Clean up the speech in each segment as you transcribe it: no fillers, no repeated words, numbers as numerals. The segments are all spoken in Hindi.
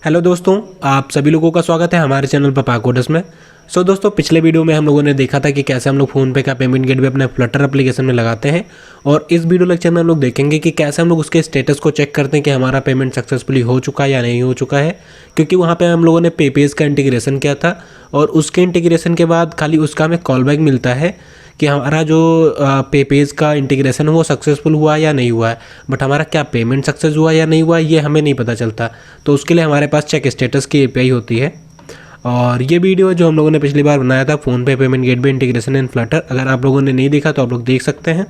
हेलो दोस्तों, आप सभी लोगों का स्वागत है हमारे चैनल पापा कोडर्स में। दोस्तों, पिछले वीडियो में हम लोगों ने देखा था कि कैसे हम लोग फ़ोनपे का पेमेंट गेटवे अपने फ्लटर एप्लीकेशन में लगाते हैं। और इस वीडियो लेक्चर में हम लोग देखेंगे कि कैसे हम लोग उसके स्टेटस को चेक करते हैं कि हमारा पेमेंट सक्सेसफुली हो चुका है या नहीं हो चुका है। क्योंकि वहाँ पर हम लोगों ने पेपेज का इंटीग्रेशन किया था और उसके इंटीग्रेशन के बाद खाली उसका हमें कॉल बैक मिलता है कि हमारा जो पेपेज का इंटीग्रेशन है वो सक्सेसफुल हुआ या नहीं हुआ है। बट हमारा क्या पेमेंट सक्सेस हुआ या नहीं हुआ ये हमें नहीं पता चलता। तो उसके लिए हमारे पास चेक स्टेटस की एपीआई होती है। और ये वीडियो जो हम लोगों ने पिछली बार बनाया था PhonePe payment gateway integration in Flutter, अगर आप लोगों ने नहीं देखा तो आप लोग देख सकते हैं।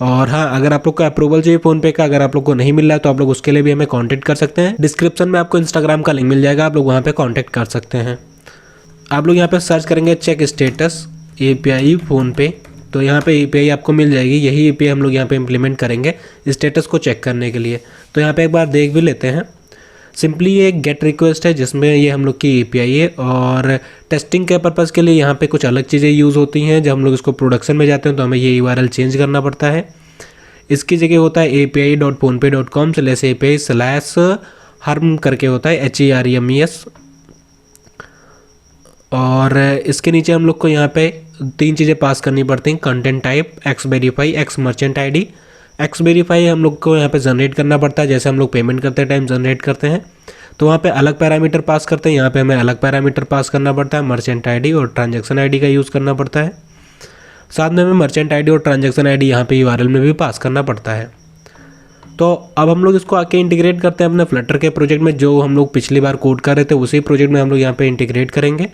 और हाँ, अगर आप लोग को अप्रूवल चाहिए फ़ोनपे का, अगर आप लोग को नहीं मिल रहा है तो आप लोग उसके लिए भी हमें कांटेक्ट कर सकते हैं। डिस्क्रिप्शन में आपको इंस्टाग्राम का लिंक मिल जाएगा, आप लोग वहाँ पे कांटेक्ट कर सकते हैं। आप लोग यहाँ पे सर्च करेंगे चेक स्टेटस एपीआई फ़ोनपे, तो यहाँ पे एपीआई आपको मिल जाएगी। यही एपीआई हम लोग यहाँ पे इम्प्लीमेंट करेंगे स्टेटस को चेक करने के लिए। तो यहाँ पे एक बार देख भी लेते हैं। सिंपली ये एक गेट रिक्वेस्ट है जिसमें ये हम लोग की एपीआई है। और टेस्टिंग के पर्पज़ के लिए यहाँ पे कुछ अलग चीज़ें यूज़ होती हैं। जब हम लोग इसको प्रोडक्शन में जाते हैं तो हमें ये यूआरएल चेंज करना पड़ता है। इसकी जगह होता है api.phonepay.com/API/harm करके होता है, HERMES। और इसके नीचे हम लोग को यहाँ पे 3 चीज़ें पास करनी पड़ती हैं, content type, x verify, x merchant ID. X verify हम लोग को यहाँ पे जनरेट करना पड़ता है, जैसे हम लोग पेमेंट करते टाइम जनरेट करते हैं। तो वहाँ पे अलग पैरामीटर पास करते हैं, यहाँ पे हमें अलग पैरामीटर पास करना पड़ता है। मर्चेंट आईडी और ट्रांजैक्शन आईडी का यूज़ करना पड़ता है। साथ में हमें मर्चेंट आईडी और ट्रांजैक्शन आईडी यहाँ पे यूआरएल में भी पास करना पड़ता है। तो अब हम लोग इसको आके इंटीग्रेट करते हैं अपने फ्लटर के प्रोजेक्ट में। जो हम लोग पिछली बार कोड कर रहे थे उसी प्रोजेक्ट में हम लोग यहाँ पे इंटीग्रेट करेंगे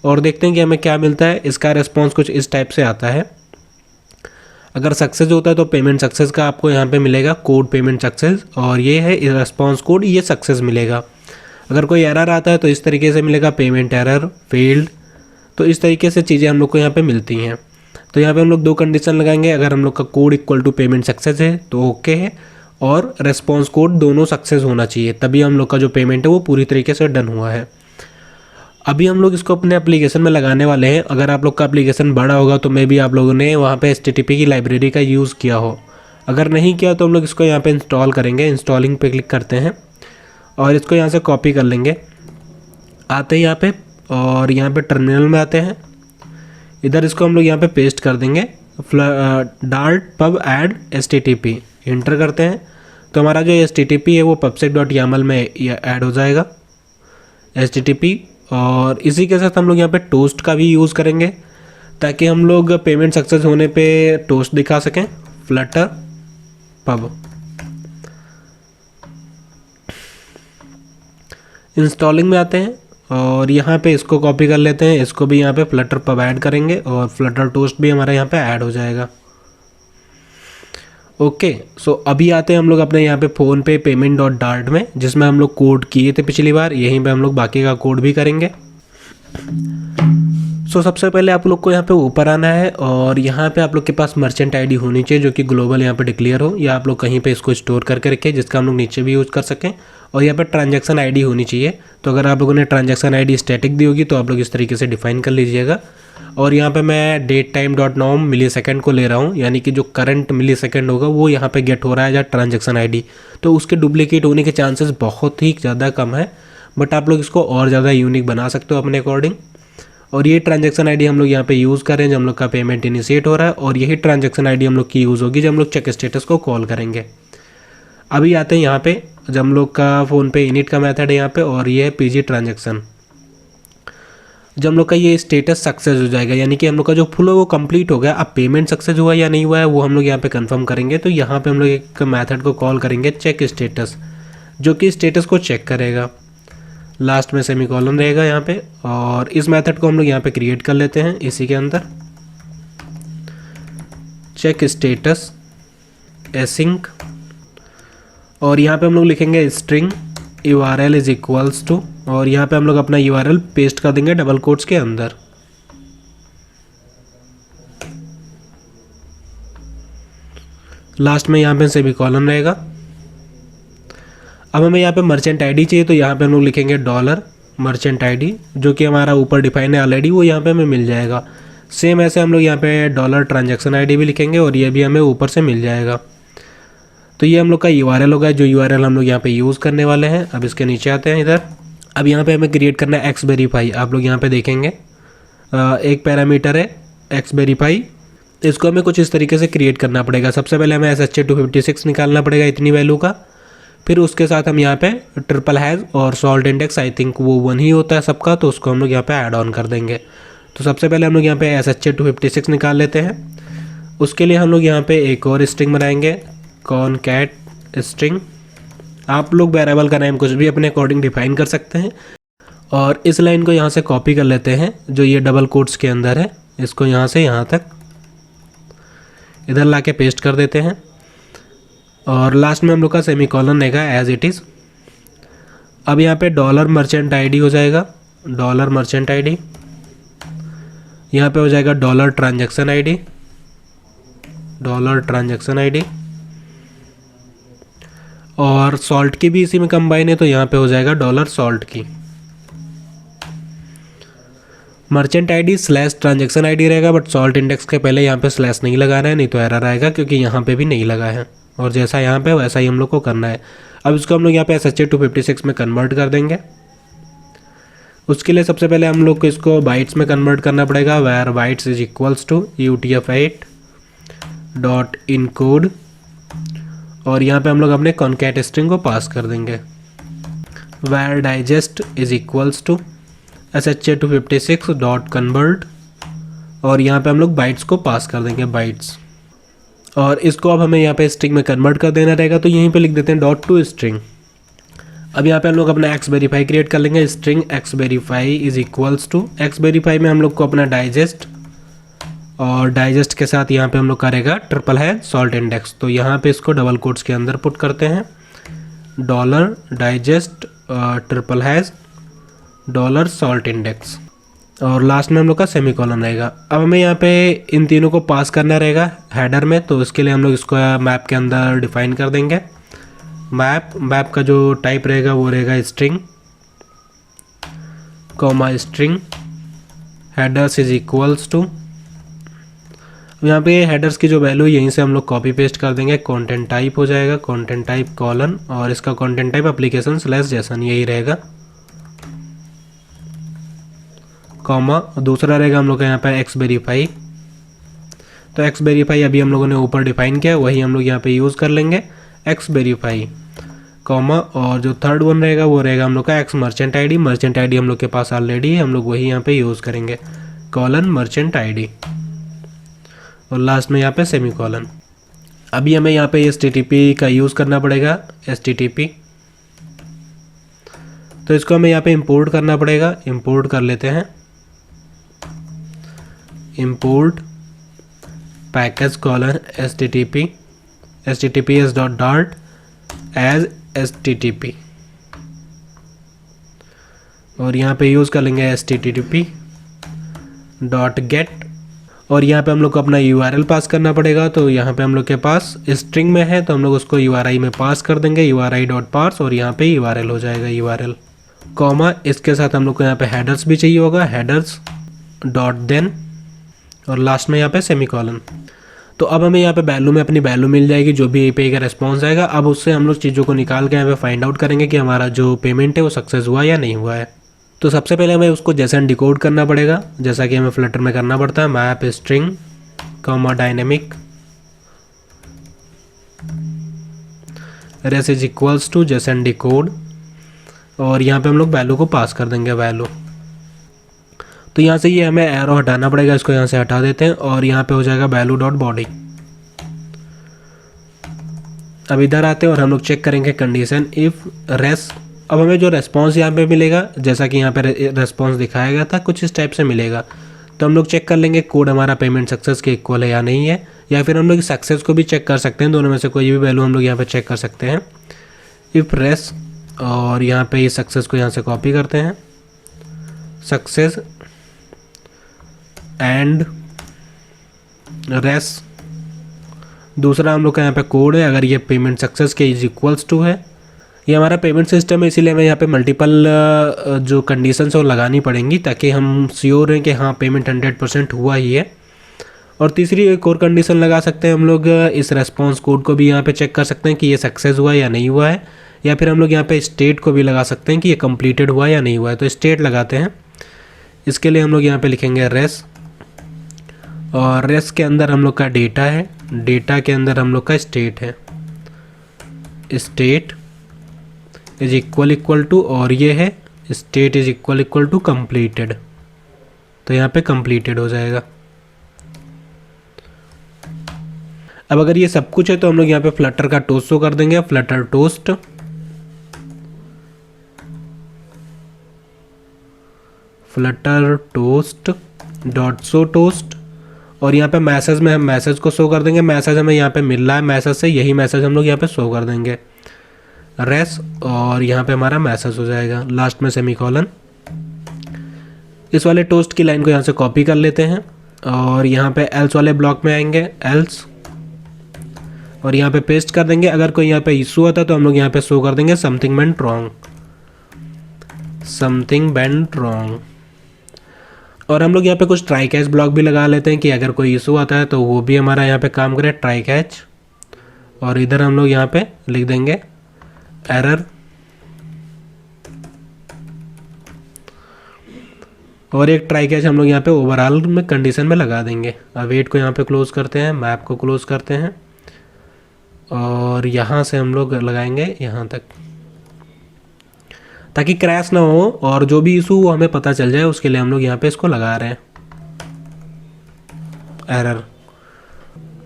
और देखते हैं कि हमें क्या मिलता है। इसका रिस्पॉन्स कुछ इस टाइप से आता है। अगर सक्सेस होता है तो पेमेंट सक्सेस का आपको यहाँ पे मिलेगा कोड पेमेंट सक्सेस, और ये है रिस्पॉन्स कोड, ये सक्सेस मिलेगा। अगर कोई एरर आता है तो इस तरीके से मिलेगा, पेमेंट एरर, फेल्ड। तो इस तरीके से चीज़ें हम लोग को यहाँ पे मिलती हैं। तो यहाँ पे हम लोग 2 कंडीशन लगाएंगे। अगर हम लोग का code equal to payment success है तो ओके है, और रेस्पॉन्स कोड दोनों सक्सेस होना चाहिए, तभी हम लोग का जो पेमेंट है वो पूरी तरीके से डन हुआ है। अभी हम लोग इसको अपने एप्लीकेशन में लगाने वाले हैं। अगर आप लोग का एप्लीकेशन बड़ा होगा तो मे भी आप लोगों ने वहाँ पे HTTP की लाइब्रेरी का यूज़ किया हो। अगर नहीं किया तो हम लोग इसको यहाँ पे इंस्टॉल करेंगे। इंस्टॉलिंग पे क्लिक करते हैं और इसको यहाँ से कॉपी कर लेंगे। आते हैं यहाँ पे और यहाँ पे टर्मिनल में आते हैं। इधर इसको हम लोग यहाँ पे पेस्ट कर देंगे, dart pub add HTTP inter करते हैं। तो हमारा जो HTTP है वो pubsec.yaml में ऐड हो जाएगा, HTTP। और इसी के साथ हम लोग यहाँ पे टोस्ट का भी यूज़ करेंगे ताकि हम लोग पेमेंट सक्सेस होने पे टोस्ट दिखा सकें, फ्लटर पब। इंस्टॉलिंग में आते हैं और यहाँ पे इसको कॉपी कर लेते हैं। इसको भी यहाँ पे फ्लटर पब ऐड करेंगे और फ्लटर टोस्ट भी हमारा यहाँ पे ऐड हो जाएगा। ओके, सो अभी आते हैं हम लोग अपने यहाँ पे फ़ोनपे payment.dart में, जिसमें हम लोग कोड किए थे पिछली बार। यहीं पे हम लोग बाकी का कोड भी करेंगे। सबसे पहले आप लोग को यहाँ पे ऊपर आना है और यहाँ पे आप लोग के पास मर्चेंट आईडी होनी चाहिए जो कि ग्लोबल यहाँ पे डिक्लेयर हो, या आप लोग कहीं पे इसको स्टोर करके रखें जिसका हम लोग नीचे भी यूज़ कर सकें। और यहाँ पे ट्रांजैक्शन आईडी होनी चाहिए। तो अगर आप लोगों ने ट्रांजैक्शन आईडी स्टैटिक दी होगी तो आप लोग इस तरीके से डिफाइन कर लीजिएगा। और यहाँ पे मैं डेट टाइम डॉट नॉम मिली सेकेंड को ले रहा हूँ, यानी कि जो करंट मिली सेकेंड होगा वो यहाँ पे गेट हो रहा है या ट्रांजैक्शन आईडी। तो उसके डुप्लीकेट होने के चांसेस बहुत ही ज़्यादा कम है, बट आप लोग इसको और ज़्यादा यूनिक बना सकते हो अपने अकॉर्डिंग। और ये ट्रांजैक्शन आईडी हम लोग यहाँ पे यूज़ कर रहे हैं जब हम लोग का पेमेंट इनिशिएट हो रहा है, और यही ट्रांजैक्शन आईडी हम लोग की यूज़ होगी जब हम लोग चेक स्टेटस को कॉल करेंगे। अभी आते हैं यहाँ पे, जब हम लोग का फ़ोनपे इनिट का मेथड है यहाँ पे, और ये है PG ट्रांजैक्शन। जब हम लोग का ये स्टेटस सक्सेस हो जाएगा, यानी कि हम लोग का जो फ्लो वो कंप्लीट हो गया। अब पेमेंट सक्सेस हुआ या नहीं हुआ है वो हम लोग यहाँ पे कंफर्म करेंगे। तो यहाँ पे हम लोग एक मेथड को कॉल करेंगे चेक स्टेटस, जो कि स्टेटस को चेक करेगा। लास्ट में सेमीकोलन रहेगा यहाँ पे। और इस मेथड को हम लोग यहाँ पे क्रिएट कर लेते हैं इसी के अंदर, चेक स्टेटस एसिंक। और यहाँ पे हम लोग लिखेंगे string URL is equals to, और यहाँ पे हम लोग अपना URL पेस्ट कर देंगे डबल कोट्स के अंदर। लास्ट में यहाँ पे सेमीकोलन रहेगा। अब हमें यहाँ पे मर्चेंट आईडी चाहिए, तो यहाँ पे हम लोग लिखेंगे डॉलर मर्चेंट आईडी, जो कि हमारा ऊपर डिफाइन है ऑलरेडी, वो यहाँ पे हमें मिल जाएगा। सेम ऐसे हम लोग यहाँ पे डॉलर ट्रांजैक्शन आईडी भी लिखेंगे और ये भी हमें ऊपर से मिल जाएगा। तो ये हम लोग का URL होगा, जो URL हम लोग यहाँ पे यूज़ करने वाले हैं। अब इसके नीचे आते हैं इधर। अब यहाँ पे हमें क्रिएट करना है xverify। आप लोग यहाँ पे देखेंगे एक पैरामीटर है xverify, इसको हमें कुछ इस तरीके से क्रिएट करना पड़ेगा। सबसे पहले हमें SHA-256 निकालना पड़ेगा इतनी वैल्यू का। फिर उसके साथ हम यहाँ पे ट्रिपल हैज़ और सॉल्ट इंडेक्स, आई थिंक वो 1 ही होता है सबका, तो उसको हम लोग यहाँ पे ऐड ऑन कर देंगे। तो सबसे पहले हम लोग यहाँ पे SHA-256 निकाल लेते हैं। उसके लिए हम लोग यहाँ पे एक और स्ट्रिंग बनाएंगे, कॉनकैट स्ट्रिंग। आप लोग वेरिएबल का नाम कुछ भी अपने अकॉर्डिंग डिफाइन कर सकते हैं। और इस लाइन को यहाँ से कॉपी कर लेते हैं जो ये डबल कोट्स के अंदर है, इसको यहाँ से यहाँ तक इधर ला के पेस्ट कर देते हैं। और लास्ट में हम लोग का सेमीकोलन रहेगा एज इट इज़। अब यहाँ पे डॉलर मर्चेंट ID हो जाएगा, डॉलर मर्चेंट ID। यहाँ पे हो जाएगा dollar transaction ID, dollar transaction ID। और सॉल्ट की भी इसी में कंबाइन है, तो यहाँ पे हो जाएगा डॉलर सॉल्ट की। Merchant ID slash transaction ID रहेगा, बट सॉल्ट इंडेक्स के पहले यहाँ पे स्लैश नहीं लगाना है, नहीं तो एरर आएगा, क्योंकि यहाँ पे भी नहीं लगा है। और जैसा यहाँ पे वैसा ही हम लोग को करना है। अब इसको हम लोग यहाँ पे SHA-256 में कन्वर्ट कर देंगे। उसके लिए सबसे पहले हम लोग को इसको बाइट्स में कन्वर्ट करना पड़ेगा, where bytes is equals to UTF-8.encode। और यहाँ पे हम लोग अपने कॉनकैट स्ट्रिंग को पास कर देंगे, where digest is equals to SHA-256.convert। और यहाँ पे हम लोग बाइट्स को पास कर देंगे, बाइट्स। और इसको अब हमें यहाँ पे स्ट्रिंग में कन्वर्ट कर देना रहेगा, तो यहीं पे लिख देते हैं .toString। अब यहाँ पे हम लोग अपना xverify क्रिएट कर लेंगे, string xverify is equals to, xverify में हम लोग को अपना डाइजेस्ट, और डाइजेस्ट के साथ यहाँ पे हम लोग करेगा ट्रिपल है सॉल्ट इंडेक्स। तो यहाँ पे इसको डबल कोट्स के अंदर पुट करते हैं, dollar digest triple has dollar salt index. और लास्ट में हम लोग का सेमीकोलन रहेगा। अब हमें यहाँ पे इन तीनों को पास करना रहेगा हेडर में, तो इसके लिए हम लोग इसको मैप के अंदर डिफाइन कर देंगे। मैप का जो टाइप रहेगा वो रहेगा string, comma string headers is equals to. यहाँ पे हेडर्स की जो वैल्यू यहीं से हम लोग कॉपी पेस्ट कर देंगे, कंटेंट टाइप हो जाएगा, कंटेंट टाइप कॉलन, और इसका content type application slash Jason यही रहेगा, कॉमा। दूसरा रहेगा हम लोग का यहाँ पे xverify। तो xverify अभी हम लोगों ने ऊपर डिफाइन किया, वही हम लोग यहाँ पे यूज़ कर लेंगे, xverify, कॉमा। और जो थर्ड वन रहेगा वो रहेगा हम लोग का xmerchant ID। मर्चेंट ID हम लोग के पास ऑलरेडी है, हम लोग वही यहाँ पे यूज़ करेंगे, कॉलन मर्चेंट ID। और लास्ट में यहाँ पे सेमीकोलन। अभी हमें यहाँ पे HTTP का यूज़ करना पड़ेगा, HTTP। तो इसको हमें यहाँ पे इंपोर्ट करना पड़ेगा, इंपोर्ट कर लेते हैं, import package colon http https.dart as http। और यहाँ पे यूज़ कर लेंगे http.get। और यहाँ पे हम लोग को अपना URL पास करना पड़ेगा, तो यहाँ पे हम लोग के पास स्ट्रिंग में है, तो हम लोग उसको URI में पास कर देंगे, URI.parse। और यहाँ पे URL हो जाएगा, URL, कॉमा। इसके साथ हम लोग को यहाँ पे हेडर्स भी चाहिए होगा, headers.then। और लास्ट में यहाँ पे सेमीकोलन। तो अब हमें यहाँ पे वैल्यू में अपनी वैल्यू मिल जाएगी, जो भी API का रिस्पॉन्स आएगा। अब उससे हम लोग चीज़ों को निकाल के यहाँ पे फाइंड आउट करेंगे कि हमारा जो पेमेंट है वो सक्सेस हुआ या नहीं हुआ है। तो सबसे पहले हमें उसको जेसन डिकोड करना पड़ेगा, जैसा कि हमें फ्लटर में करना पड़ता है, map string comma dynamic res is equals to JSON decode. और यहाँ पे हम लोग वैल्यू को पास कर देंगे, वैल्यू। तो यहाँ से ये हमें एरो हटाना पड़ेगा, इसको यहाँ से हटा देते हैं। और यहाँ पे हो जाएगा वैल्यू.बॉडी। अब इधर आते हैं और हम लोग चेक करेंगे कंडीशन इफ़ रेस। अब हमें जो रेस्पॉन्स यहाँ पे मिलेगा, जैसा कि यहाँ पे रेस्पॉन्स दिखाया गया था, कुछ इस टाइप से मिलेगा। तो हम लोग चेक कर लेंगे कोड हमारा पेमेंट सक्सेस के इक्वल है या नहीं है, या फिर हम लोग सक्सेस को भी चेक कर सकते हैं। दोनों में से कोई भी वैल्यू हम लोग यहाँ पे चेक कर सकते हैं, इफ़ रेस। और यहाँ पे ये सक्सेस को यहाँ से कॉपी करते हैं, सक्सेस एंड रेस। दूसरा हम लोग का यहाँ पे कोड है, अगर ये पेमेंट सक्सेस के इज इक्वल्स टू है। ये हमारा पेमेंट सिस्टम है, इसीलिए हमें यहाँ पे मल्टीपल जो कंडीशंस है वो लगानी पड़ेंगी, ताकि हम श्योर हैं कि हाँ पेमेंट 100% हुआ ही है। और तीसरी एक और कंडीशन लगा सकते हैं हम लोग, इस रेस्पॉन्स कोड को भी यहाँ पे चेक कर सकते हैं कि ये सक्सेस हुआ या नहीं हुआ है, या फिर हम लोग यहाँ पे स्टेट को भी लगा सकते हैं कि ये कंप्लीटेड हुआ या नहीं हुआ है। तो स्टेट लगाते हैं। इसके लिए हम लोग यहाँ पे लिखेंगे रेस, और रेस के अंदर हम लोग का डेटा है, डेटा के अंदर हम लोग का स्टेट है, स्टेट इज इक्वल टू, और ये है state is equal to completed. तो यहाँ पे कंप्लीटेड हो जाएगा। अब अगर ये सब कुछ है तो हम लोग यहाँ पे फ्लटर का टोस्ट शो कर देंगे, Flutter toast, Flutter toast dot show toast, और यहाँ पे मैसेज में हम मैसेज को शो कर देंगे। मैसेज हमें यहाँ पे मिल रहा है मैसेज से, यही मैसेज हम लोग यहाँ पे शो कर देंगे रेस, और यहाँ पे हमारा मैसेज हो जाएगा, लास्ट में सेमीकोलन। इस वाले टोस्ट की लाइन को यहाँ से कॉपी कर लेते हैं और यहाँ पे एल्स वाले ब्लॉक में आएंगे, एल्स, और यहाँ पे पेस्ट कर देंगे। अगर कोई यहाँ पे इशू आता है तो हम लोग यहाँ पे शो कर देंगे something went wrong, something went wrong. और हम लोग यहाँ पे कुछ ट्राई कैच ब्लॉक भी लगा लेते हैं कि अगर कोई इशू आता है तो वो भी हमारा यहाँ पे काम करे, ट्राई कैच। और इधर हम लोग यहाँ पे लिख देंगे एरर, और एक ट्राई कैच हम लोग यहाँ पे ओवरऑल में कंडीशन में लगा देंगे। अवेट को यहाँ पे क्लोज करते हैं, मैप को क्लोज करते हैं, और यहाँ से हम लोग लगाएंगे यहाँ तक, ताकि क्रैश ना हो और जो भी इशू हमें पता चल जाए, उसके लिए हम लोग यहाँ पे इसको लगा रहे हैं एरर।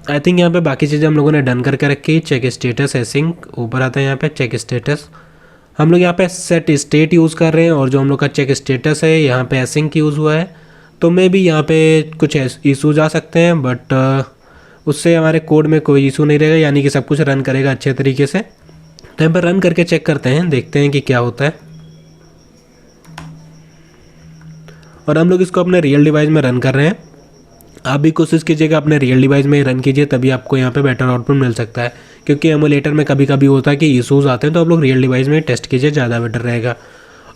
आई थिंक यहाँ पे बाकी चीज़ें हम लोगों ने डन करके रखी। चेक स्टेटस एसिंक ऊपर आता है, यहाँ पे चेक स्टेटस हम लोग यहाँ पे सेट स्टेट यूज़ कर रहे हैं, और जो हम लोग का चेक स्टेटस है यहाँ पे एसिंक यूज़ हुआ है। तो मे भी यहाँ पे कुछ इशूज आ सकते हैं, बट उससे हमारे कोड में कोई इशू नहीं रहेगा, यानी कि सब कुछ रन करेगा अच्छे तरीके से। तो यहाँ पर रन करके चेक करते हैं, देखते हैं कि क्या होता है। और हम लोग इसको अपने रियल डिवाइस में रन कर रहे हैं। आप भी कोशिश कीजिएगा अपने रियल डिवाइस में ही रन कीजिए, तभी आपको यहाँ पे बेटर आउटपुट मिल सकता है। क्योंकि एमुलेटर में कभी कभी होता है कि इशूज़ आते हैं, तो आप लोग रियल डिवाइस में टेस्ट कीजिए, ज़्यादा बेटर रहेगा।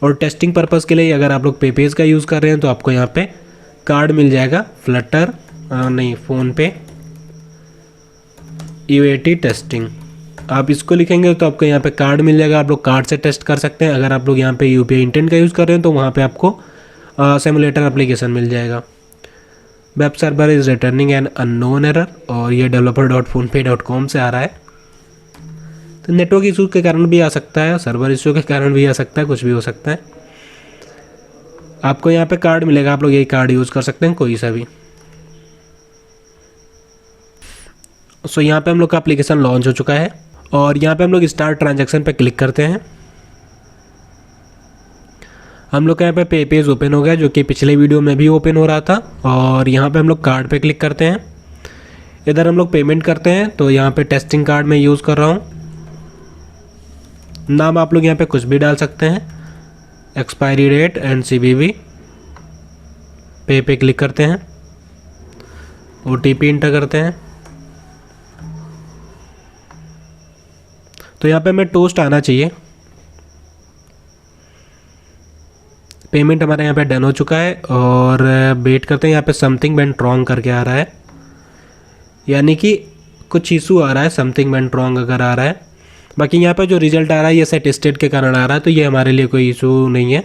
और टेस्टिंग पर्पज़ के लिए अगर आप लोग पेपेज का यूज़ कर रहे हैं तो आपको यहाँ पे कार्ड मिल जाएगा, फ्लटर नहीं फ़ोन पे UAT टेस्टिंग, आप इसको लिखेंगे तो आपको यहाँ पे कार्ड मिल जाएगा। आप लोग कार्ड से टेस्ट कर सकते हैं। अगर आप लोग यहाँ पे UPI इंटेंट का यूज़ कर रहे हैं तो वहाँ पे आपको सिमुलेटर एप्लीकेशन मिल जाएगा। Web server is returning an unknown error, और ये developer.phonepe.com से आ रहा है। तो नेटवर्क इशू के कारण भी आ सकता है, सर्वर इशू के कारण भी आ सकता है, कुछ भी हो सकता है। आपको यहाँ पे कार्ड मिलेगा, आप लोग यही कार्ड यूज़ कर सकते हैं, कोई सा भी। सो यहाँ पे हम लोग का एप्लीकेशन लॉन्च हो चुका है, और यहाँ पे हम लोग स्टार्ट ट्रांजैक्शन पे क्लिक करते हैं। हम लोग का यहाँ पे पेज ओपन हो गया, जो कि पिछले वीडियो में भी ओपन हो रहा था। और यहाँ पे हम लोग कार्ड पे क्लिक करते हैं, इधर हम लोग पेमेंट करते हैं। तो यहाँ पे टेस्टिंग कार्ड में यूज़ कर रहा हूँ, नाम आप लोग यहाँ पे कुछ भी डाल सकते हैं, एक्सपायरी डेट एंड CVV। पे क्लिक करते हैं, OTP इंटर करते हैं। तो यहाँ पे हमें टोस्ट आना चाहिए। पेमेंट हमारे यहाँ पे डन हो चुका है, और वेट करते हैं। यहाँ पे समथिंग वेंट रॉन्ग करके आ रहा है, यानी कि कुछ इशू आ रहा है, समथिंग वेंट रॉन्ग अगर आ रहा है। बाकी यहाँ पे जो रिजल्ट आ रहा है ये सेट स्टेट के कारण आ रहा है, तो ये हमारे लिए कोई इशू नहीं है।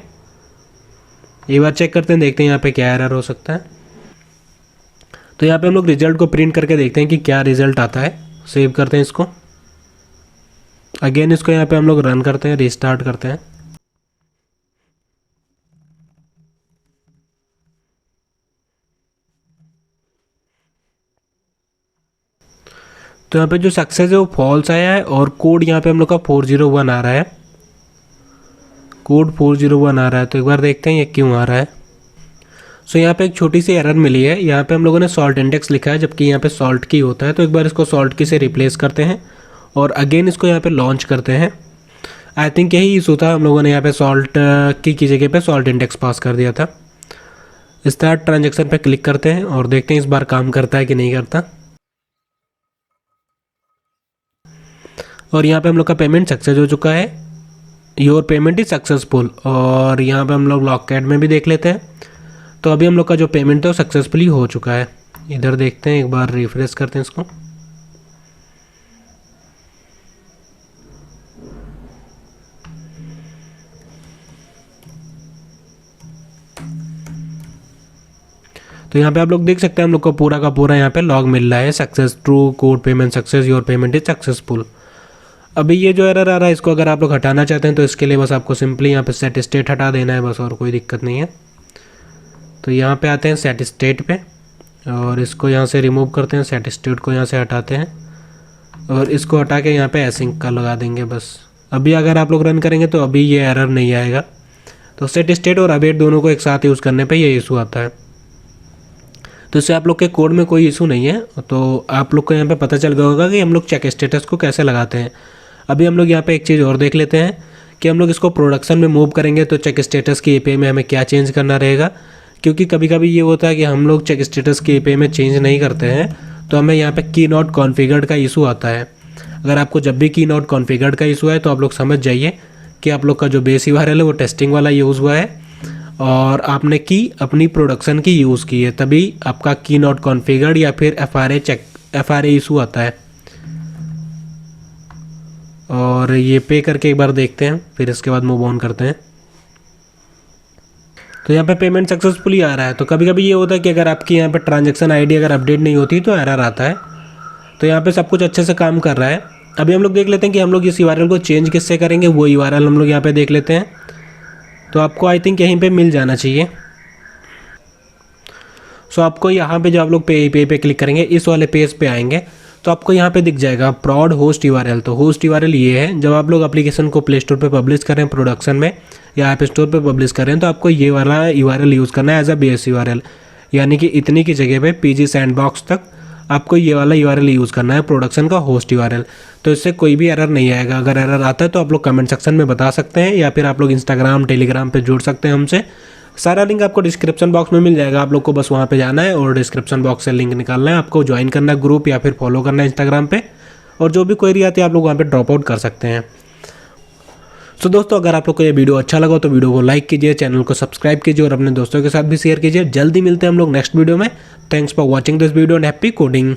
एक बार चेक करते हैं, देखते हैं यहाँ पे क्या एरर हो सकता है। तो यहाँ पे हम लोग रिजल्ट को प्रिंट करके देखते हैं कि क्या रिजल्ट आता है। सेव करते हैं इसको, अगेन इसको यहाँ पे हम लोग रन करते हैं, रिस्टार्ट करते हैं। तो यहाँ पे जो सक्सेस है वो फॉल्स आया है, और कोड यहाँ पे हम लोग का 401 आ रहा है, कोड 401 आ रहा है। तो एक बार देखते हैं ये क्यों आ रहा है। सो यहाँ पे एक छोटी सी एरर मिली है, यहाँ पे हम लोगों ने सॉल्ट इंडेक्स लिखा है, जबकि यहाँ पे सॉल्ट की होता है। तो एक बार इसको सॉल्ट की से रिप्लेस करते हैं, और अगेन इसको यहाँ पे लॉन्च करते हैं। आई थिंक यही इशू था, हम लोगों ने यहाँ पे सॉल्ट की जगह पे सॉल्ट इंडेक्स पास कर दिया था। स्टार्ट ट्रांजेक्शन पे क्लिक करते हैं और देखते हैं इस बार काम करता है कि नहीं करता। और यहाँ पे हम लोग का पेमेंट सक्सेस हो चुका है, योर पेमेंट इज सक्सेसफुल। और यहाँ पे हम लोग लॉग कैट में भी देख लेते हैं। तो अभी हम लोग का जो पेमेंट है वो सक्सेसफुली हो चुका है। इधर देखते हैं, एक बार रिफ्रेश करते हैं इसको। तो यहाँ पे आप लोग देख सकते हैं हम लोग को पूरा का पूरा यहाँ पे लॉग मिल रहा है, success true code payment success, your payment is successful. अभी ये जो एरर आ रहा है इसको अगर आप लोग हटाना चाहते हैं तो इसके लिए बस आपको सिंपली यहाँ पे सेट स्टेट हटा देना है बस, और कोई दिक्कत नहीं है। तो यहाँ पे आते हैं सेट स्टेट पे और इसको यहाँ से रिमूव करते हैं, सेट स्टेट को यहाँ से हटाते हैं और इसको हटा के यहाँ पे एसिंक का लगा देंगे बस। अभी अगर आप लोग रन करेंगे तो अभी ये एरर नहीं आएगा। तो सेट स्टेट और अवेट दोनों को एक साथ यूज़ करने पे ये इशू आता है। तो इससे आप लोग के कोड में कोई इशू नहीं है। तो आप लोग को यहाँ पे पता चल गया होगा कि हम लोग चेक स्टेटस को कैसे लगाते हैं। अभी हम लोग यहाँ पे एक चीज़ और देख लेते हैं कि हम लोग इसको प्रोडक्शन में मूव करेंगे तो चेक स्टेटस की एपीआई में हमें क्या चेंज करना रहेगा, क्योंकि कभी कभी ये होता है कि हम लोग चेक स्टेटस की एपीआई में चेंज नहीं करते हैं तो हमें यहाँ पे की नॉट कॉन्फ़िगर्ड का इशू आता है। अगर आपको जब भी की नॉट कॉन्फ़िगर्ड का इशू है तो आप लोग समझ जाइए कि आप लोग का जो बेस यूआरएल है वो टेस्टिंग वाला यूज़ हुआ है और आपने की अपनी प्रोडक्शन की यूज़ की है, तभी आपका की नॉट कॉन्फ़िगर्ड या फिर एफआरए इशू आता है। और ये पे करके एक बार देखते हैं, फिर इसके बाद मूव ऑन करते हैं। तो यहाँ पे पेमेंट सक्सेसफुली आ रहा है। तो कभी कभी ये होता है कि अगर आपकी यहाँ पे ट्रांजैक्शन आईडी अगर अपडेट नहीं होती तो एरर आता है। तो यहाँ पे सब कुछ अच्छे से काम कर रहा है। अभी हम लोग देख लेते हैं कि हम लोग इस यूआरएल को चेंज किससे करेंगे, वो यूआरएल हम लोग यहाँ पे देख लेते हैं। तो आपको आई थिंक यहीं पे मिल जाना चाहिए। सो आपको यहाँ पे जो आप लोग पे पे क्लिक करेंगे इस वाले पेज पे आएंगे तो आपको यहाँ पे दिख जाएगा प्रॉड होस्ट यूआरएल। तो होस्ट यूआरएल ये है, जब आप लोग एप्लीकेशन को प्ले स्टोर पे पब्लिश करें प्रोडक्शन में या ऐप स्टोर पे पब्लिश करें तो आपको ये वाला यूआरएल यूज़ करना है एज अ बेस यूआरएल, यानी कि इतनी की जगह पे पीजी सैंडबॉक्स तक आपको ये वाला यूआरएल यूज़ करना है, प्रोडक्शन का होस्ट यूआरएल। तो इससे कोई भी एरर नहीं आएगा। अगर एरर आता है तो आप लोग कमेंट सेक्शन में बता सकते हैं या फिर आप लोग इंस्टाग्राम टेलीग्राम पे जुड़ सकते हैं हमसे। सारा लिंक आपको डिस्क्रिप्शन बॉक्स में मिल जाएगा। आप लोग को बस वहाँ पे जाना है और डिस्क्रिप्शन बॉक्स से लिंक निकालना है, आपको ज्वाइन करना है ग्रुप या फिर फॉलो करना है इंस्टाग्राम पे, और जो भी क्वेरी आती है आप लोग वहाँ पे ड्रॉप आउट कर सकते हैं। सो दोस्तों, अगर आप लोग को ये वीडियो अच्छा लगा तो वीडियो को लाइक कीजिए, चैनल को सब्सक्राइब कीजिए और अपने दोस्तों के साथ भी शेयर कीजिए। जल्दी मिलते हैं हम लोग नेक्स्ट वीडियो में। Thanks for watching this video and happy coding.